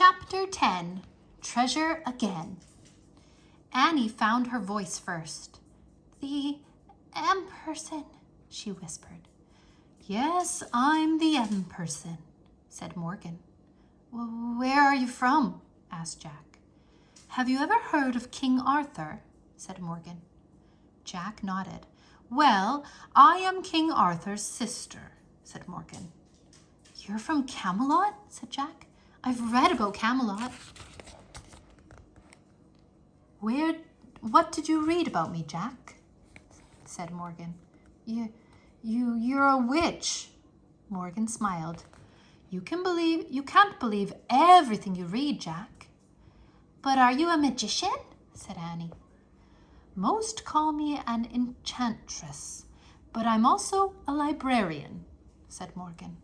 Chapter 10, Treasure Again. Annie found her voice first. "The M-person," she whispered. "Yes, I'm the M-person," said Morgan. "Where are you from?" asked Jack. "Have you ever heard of King Arthur?" said Morgan. Jack nodded. "Well, I am King Arthur's sister," said Morgan. "You're from Camelot?" said Jack. "I've read about Camelot." What did you read about me, Jack?" said Morgan. You're a witch." Morgan smiled. You can't believe everything you read, Jack." "But are you a magician?" said Annie. "Most call me an enchantress, but I'm also a librarian," said Morgan.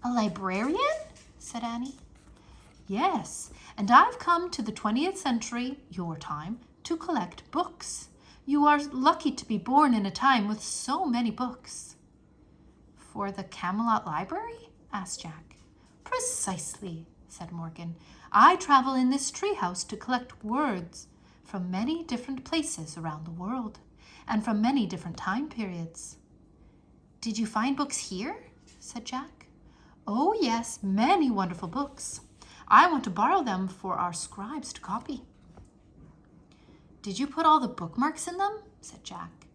"A librarian?" said Annie. "Yes, and I've come to the 20th century, your time, to collect books. You are lucky to be born in a time with so many books." "For the Camelot Library?" asked Jack. "Precisely," said Morgan. "I travel in this treehouse to collect words from many different places around the world and from many different time periods." "Did you find books here?" said Jack. "Oh yes, many wonderful books. I want to borrow them for our scribes to copy." "Did you put all the bookmarks in them?" said Jack.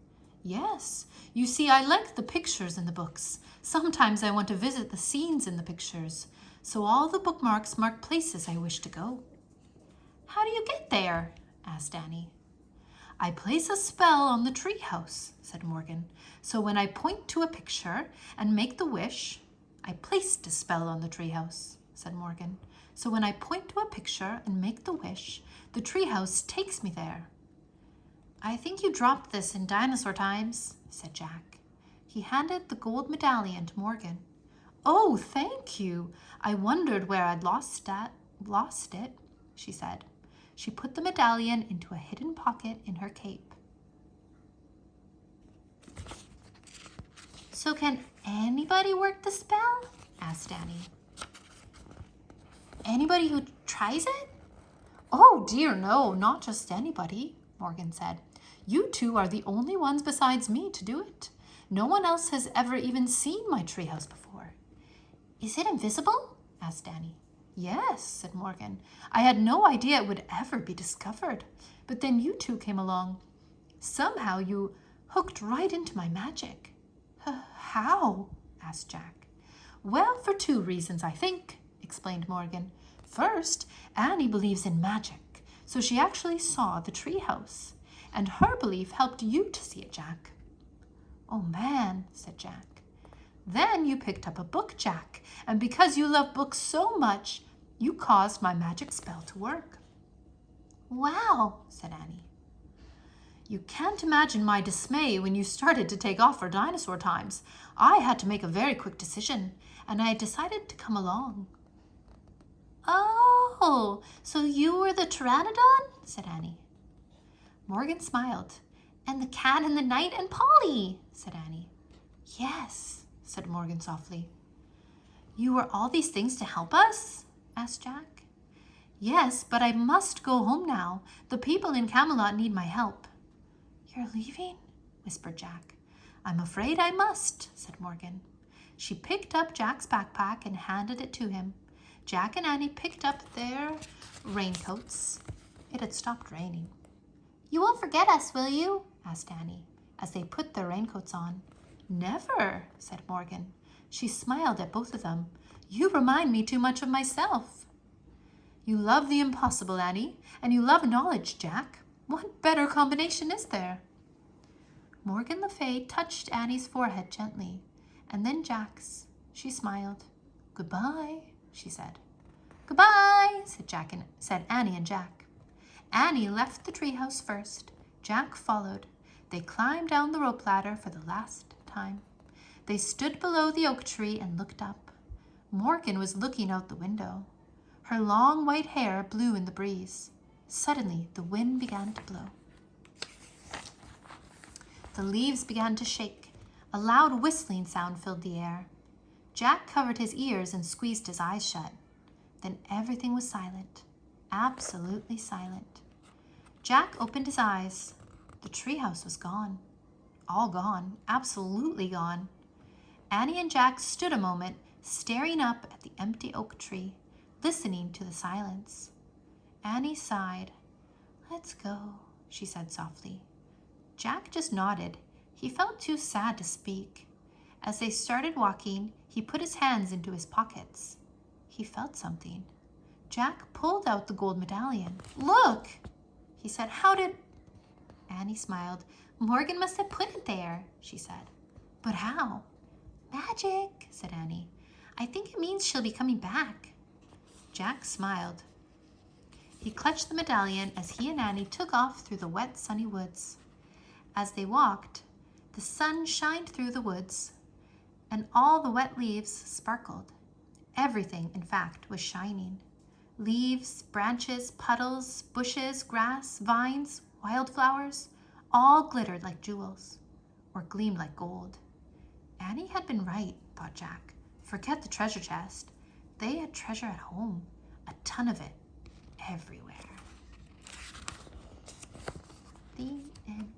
"Yes. You see, I like the pictures in the books. Sometimes I want to visit the scenes in the pictures, so all the bookmarks mark places I wish to go." "How do you get there?" asked Annie. "I place a spell on the treehouse," said Morgan. "So when I point to a picture and make the wish—" "I placed a spell on the treehouse," said Morgan. "So when I point to a picture and make the wish, the treehouse takes me there." "I think you dropped this in dinosaur times," said Jack. He handed the gold medallion to Morgan. "Oh, thank you. I wondered where I'd lost it," she said. She put the medallion into a hidden pocket in her cape. "So can anybody work the spell?" asked Annie. "Anybody who tries it?" "Oh dear, no, not just anybody," Morgan said. "You two are the only ones besides me to do it. No one else has ever even seen my treehouse before." "Is it invisible?" asked Annie. "Yes," said Morgan. "I had no idea it would ever be discovered, but then you two came along. Somehow you hooked right into my magic." "How?" asked Jack. "Well, for 2 reasons, I think," explained Morgan. "First, Annie believes in magic, so she actually saw the treehouse, and her belief helped you to see it, Jack." "Oh man," said Jack. "Then you picked up a book, Jack, and because you love books so much, you caused my magic spell to work." "Wow," said Annie. "You can't imagine my dismay when you started to take off for dinosaur times. I had to make a very quick decision, and I decided to come along." "Oh, so you were the pteranodon?" said Annie. Morgan smiled. "And the cat in the night and Polly," said Annie. "Yes," said Morgan softly. "You were all these things to help us?" asked Jack. "Yes, but I must go home now. The people in Camelot need my help." "You're leaving?" whispered Jack. "I'm afraid I must," said Morgan. She picked up Jack's backpack and handed it to him. Jack and Annie picked up their raincoats. It had stopped raining. "You won't forget us, will you?" asked Annie, as they put their raincoats on. "Never," said Morgan. She smiled at both of them. "You remind me too much of myself." "You love the impossible, Annie, and you love knowledge, Jack. What better combination is there?" Morgan le Fay touched Annie's forehead gently, and then Jack's. She smiled. "Goodbye," she said. "Goodbye," said Annie and Jack. Annie left the treehouse first. Jack followed. They climbed down the rope ladder for the last time. They stood below the oak tree and looked up. Morgan was looking out the window. Her long white hair blew in the breeze. Suddenly, the wind began to blow. The leaves began to shake. A loud whistling sound filled the air. Jack covered his ears and squeezed his eyes shut. Then everything was silent, absolutely silent. Jack opened his eyes. The treehouse was gone. All gone, absolutely gone. Annie and Jack stood a moment, staring up at the empty oak tree, listening to the silence. Annie sighed. "Let's go," she said softly. Jack just nodded. He felt too sad to speak. As they started walking, he put his hands into his pockets. He felt something. Jack pulled out the gold medallion. "Look," he said. "How did—" Annie smiled. "Morgan must have put it there," she said. "But how?" "Magic," said Annie. "I think it means she'll be coming back." Jack smiled. He clutched the medallion as he and Annie took off through the wet, sunny woods. As they walked, the sun shined through the woods, and all the wet leaves sparkled. Everything, in fact, was shining. Leaves, branches, puddles, bushes, grass, vines, wildflowers, all glittered like jewels, or gleamed like gold. Annie had been right, thought Jack. Forget the treasure chest. They had treasure at home, a ton of it, everywhere. The end.